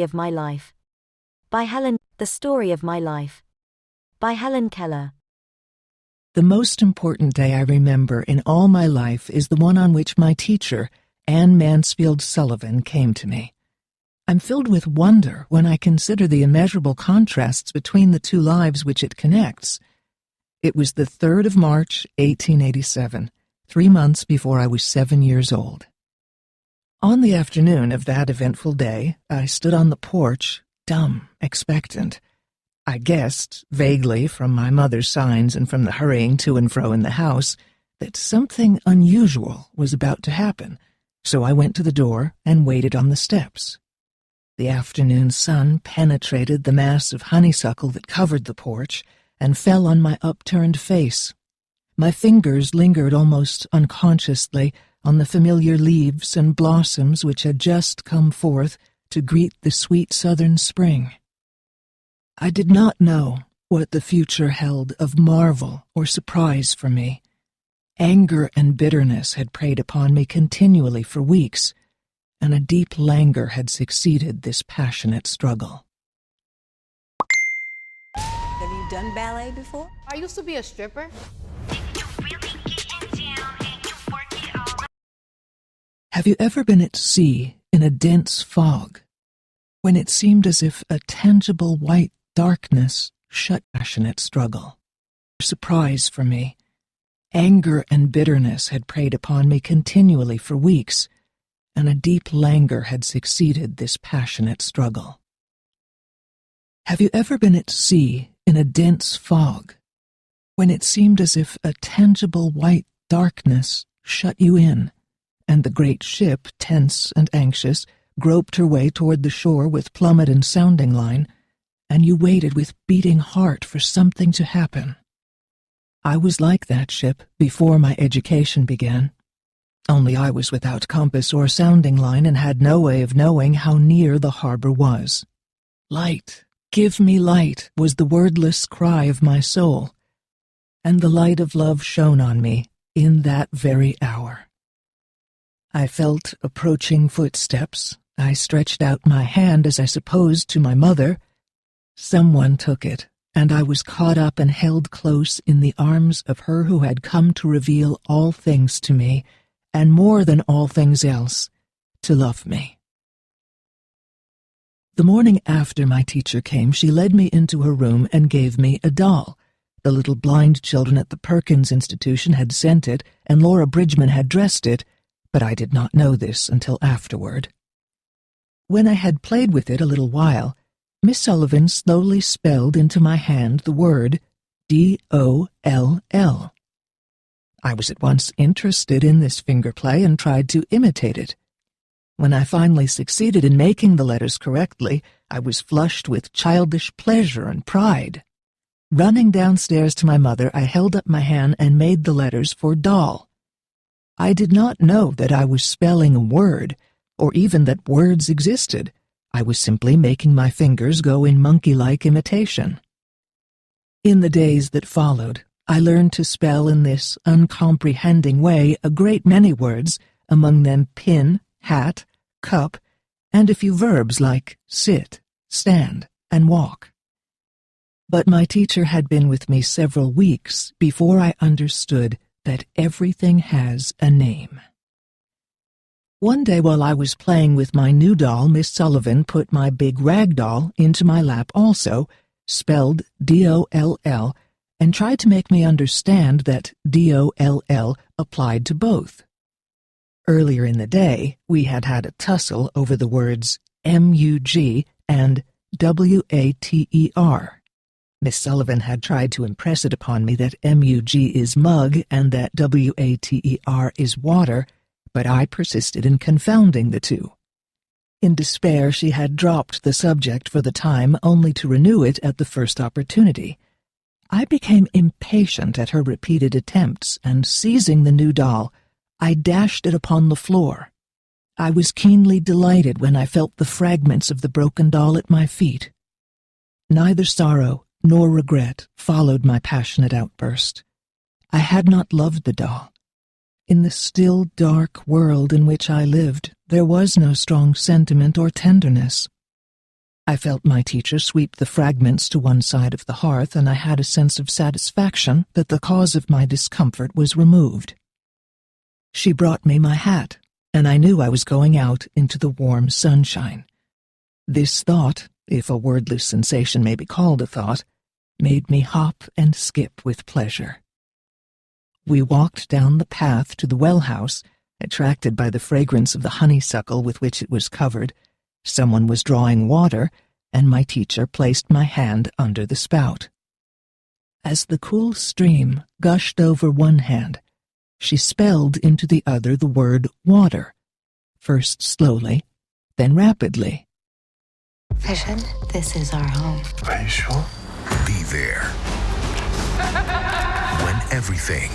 of My Life. The Story of My Life. By Helen Keller. The most important day I remember in all my life is the one on which my teacher, Anne Mansfield Sullivan, came to me. I'm filled with wonder when I consider the immeasurable contrasts between the two lives which it connects. It was the 3rd of March, 1887, 3 months before I was 7 years old. On the afternoon of that eventful day, I stood on the porch, dumb, expectant. I guessed, vaguely, from my mother's signs and from the hurrying to and fro in the house, that something unusual was about to happen, so I went to the door and waited on the steps. The afternoon sun penetrated the mass of honeysuckle that covered the porch and fell on my upturned face. My fingers lingered almost unconsciously on the familiar leaves and blossoms which had just come forth to greet the sweet southern spring. I did not know what the future held of marvel or surprise for me. Anger and bitterness had preyed upon me continually for weeks, and a deep languor had succeeded this passionate struggle. Have you done ballet before? I used to be a stripper. Have you ever been at sea in a dense fog, when it seemed as if a tangible white darkness shut passionate struggle? Surprise for me. Anger and bitterness had preyed upon me continually for weeks, and a deep languor had succeeded this passionate struggle. Have you ever been at sea in a dense fog, when it seemed as if a tangible white darkness shut you in, and the great ship, tense and anxious, groped her way toward the shore with plummet and sounding line, and you waited with beating heart for something to happen? I was like that ship before my education began, only I was without compass or sounding line and had no way of knowing how near the harbor was. Light, give me light, was the wordless cry of my soul, and the light of love shone on me in that very hour. I felt approaching footsteps. I stretched out my hand, as I supposed, to my mother. Someone took it, and I was caught up and held close in the arms of her who had come to reveal all things to me, and more than all things else, to love me. The morning after my teacher came, she led me into her room and gave me a doll. The little blind children at the Perkins Institution had sent it, and Laura Bridgman had dressed it, but I did not know this until afterward. When I had played with it a little while, Miss Sullivan slowly spelled into my hand the word D-O-L-L. I was at once interested in this finger play and tried to imitate it. When I finally succeeded in making the letters correctly, I was flushed with childish pleasure and pride. Running downstairs to my mother, I held up my hand and made the letters for doll. I did not know that I was spelling a word, or even that words existed. I was simply making my fingers go in monkey-like imitation. In the days that followed, I learned to spell in this uncomprehending way a great many words, among them pin, hat, cup, and a few verbs like sit, stand, and walk. But my teacher had been with me several weeks before I understood that everything has a name. One day while I was playing with my new doll, Miss Sullivan put my big rag doll into my lap also, spelled D-O-L-L, and tried to make me understand that D-O-L-L applied to both. Earlier in the day, we had had a tussle over the words M-U-G and W-A-T-E-R. Miss Sullivan had tried to impress it upon me that M-U-G is mug and that W-A-T-E-R is water, but I persisted in confounding the two. In despair, she had dropped the subject for the time, only to renew it at the first opportunity. I became impatient at her repeated attempts, and seizing the new doll, I dashed it upon the floor. I was keenly delighted when I felt the fragments of the broken doll at my feet. Neither sorrow nor regret followed my passionate outburst. I had not loved the doll. In the still, dark world in which I lived, there was no strong sentiment or tenderness. I felt my teacher sweep the fragments to one side of the hearth, and I had a sense of satisfaction that the cause of my discomfort was removed. She brought me my hat, and I knew I was going out into the warm sunshine. This thought, if a wordless sensation may be called a thought, made me hop and skip with pleasure. We walked down the path to the well house, attracted by the fragrance of the honeysuckle with which it was covered. Someone was drawing water, and my teacher placed my hand under the spout. As the cool stream gushed over one hand, she spelled into the other the word water, first slowly, then rapidly. Vision, this is our home. Are you sure? Be there when everything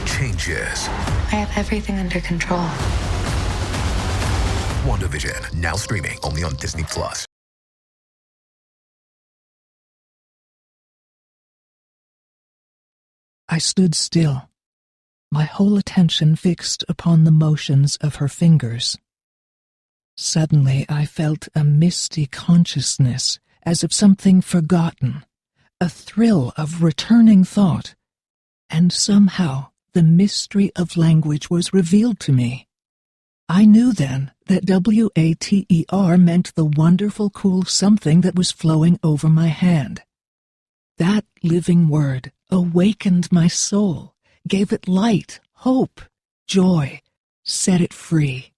changes. I have everything under control. WandaVision, now streaming only on Disney+. I stood still, my whole attention fixed upon the motions of her fingers. Suddenly I felt a misty consciousness, as of something forgotten, a thrill of returning thought, and somehow the mystery of language was revealed to me. I knew then that WATER meant the wonderful cool something that was flowing over my hand. That living word awakened my soul, gave it light, hope, joy, set it free.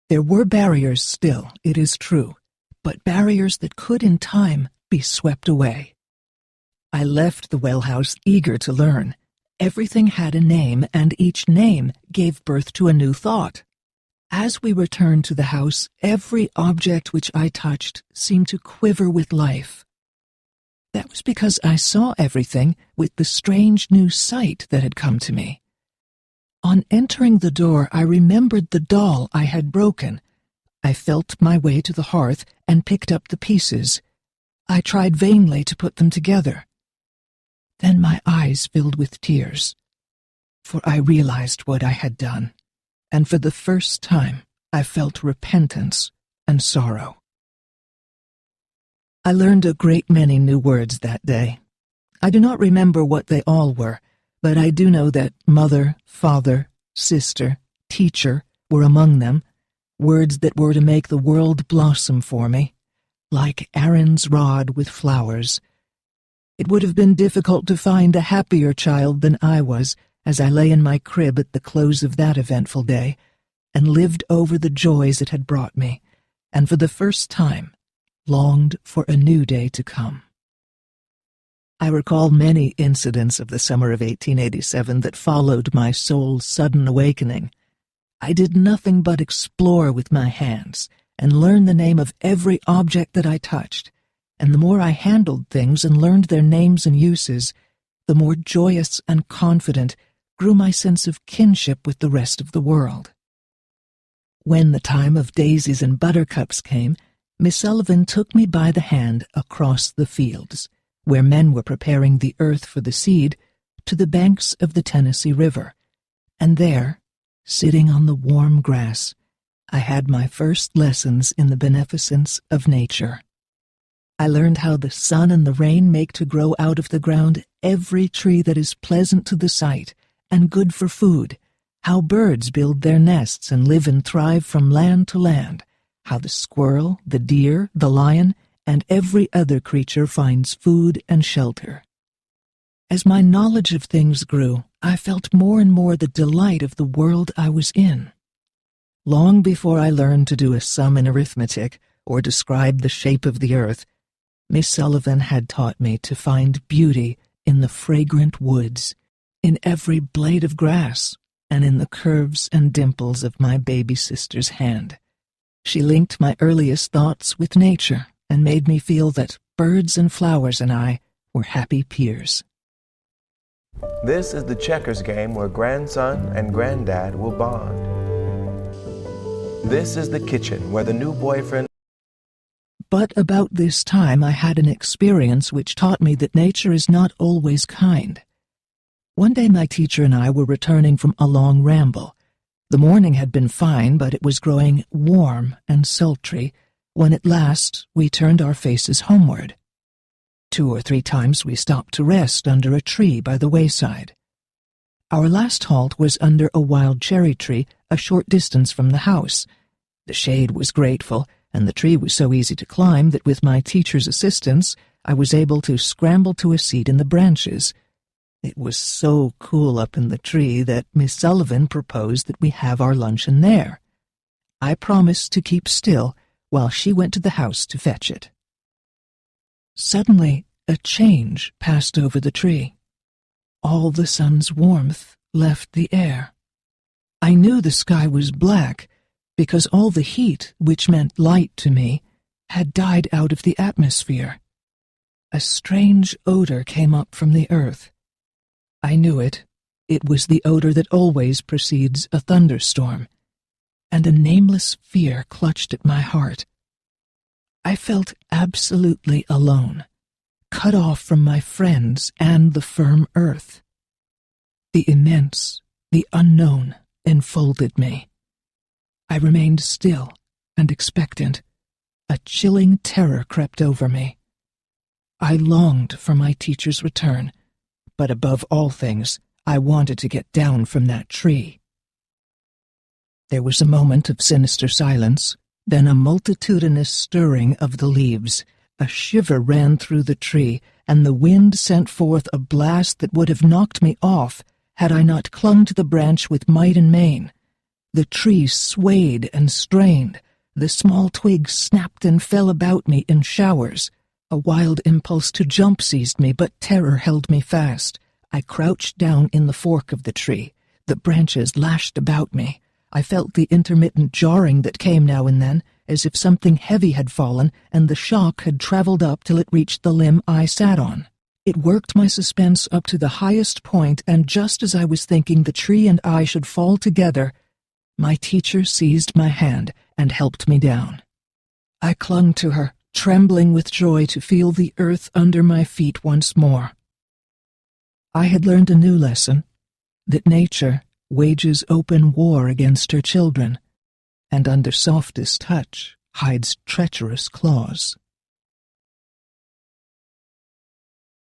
There were barriers still, it is true, but barriers that could in time be swept away. I left the well house eager to learn. Everything had a name, and each name gave birth to a new thought. As we returned to the house, every object which I touched seemed to quiver with life. That was because I saw everything with the strange new sight that had come to me. On entering the door, I remembered the doll I had broken. I felt my way to the hearth and picked up the pieces. I tried vainly to put them together. Then my eyes filled with tears, for I realized what I had done. And for the first time, I felt repentance and sorrow. I learned a great many new words that day. I do not remember what they all were, but I do know that mother, father, sister, teacher were among them, words that were to make the world blossom for me, like Aaron's rod with flowers. It would have been difficult to find a happier child than I was, as I lay in my crib at the close of that eventful day, and lived over the joys it had brought me, and for the first time longed for a new day to come. I recall many incidents of the summer of 1887 that followed my soul's sudden awakening. I did nothing but explore with my hands, and learn the name of every object that I touched, and the more I handled things and learned their names and uses, the more joyous and confident grew my sense of kinship with the rest of the world. When the time of daisies and buttercups came, Miss Sullivan took me by the hand across the fields, where men were preparing the earth for the seed, to the banks of the Tennessee River, and there, sitting on the warm grass, I had my first lessons in the beneficence of nature. I learned how the sun and the rain make to grow out of the ground every tree that is pleasant to the sight and good for food, how birds build their nests and live and thrive from land to land, how the squirrel, the deer, the lion, and every other creature finds food and shelter. As my knowledge of things grew, I felt more and more the delight of the world I was in. Long before I learned to do a sum in arithmetic or describe the shape of the earth, Miss Sullivan had taught me to find beauty in the fragrant woods, in every blade of grass, and in the curves and dimples of my baby sister's hand. She linked my earliest thoughts with nature and made me feel that birds and flowers and I were happy peers. This is the checkers game where grandson and granddad will bond. This is the kitchen where the new boyfriend... But about this time I had an experience which taught me that nature is not always kind. One day my teacher and I were returning from a long ramble. The morning had been fine, but it was growing warm and sultry, when at last we turned our faces homeward. 2 or 3 times we stopped to rest under a tree by the wayside. Our last halt was under a wild cherry tree a short distance from the house. The shade was grateful, and the tree was so easy to climb that with my teacher's assistance I was able to scramble to a seat in the branches. It was so cool up in the tree that Miss Sullivan proposed that we have our luncheon there. I promised to keep still while she went to the house to fetch it. Suddenly, a change passed over the tree. All the sun's warmth left the air. I knew the sky was black because all the heat, which meant light to me, had died out of the atmosphere. A strange odor came up from the earth. I knew it. It was the odor that always precedes a thunderstorm, and a nameless fear clutched at my heart. I felt absolutely alone, cut off from my friends and the firm earth. The immense, the unknown, enfolded me. I remained still and expectant. A chilling terror crept over me. I longed for my teacher's return, but above all things, I wanted to get down from that tree. There was a moment of sinister silence, then a multitudinous stirring of the leaves. A shiver ran through the tree, and the wind sent forth a blast that would have knocked me off had I not clung to the branch with might and main. The tree swayed and strained. The small twigs snapped and fell about me in showers. A wild impulse to jump seized me, but terror held me fast. I crouched down in the fork of the tree. The branches lashed about me. I felt the intermittent jarring that came now and then, as if something heavy had fallen and the shock had traveled up till it reached the limb I sat on. It worked my suspense up to the highest point, and just as I was thinking the tree and I should fall together, my teacher seized my hand and helped me down. I clung to her, trembling with joy to feel the earth under my feet once more. I had learned a new lesson, that nature wages open war against her children, and under softest touch hides treacherous claws.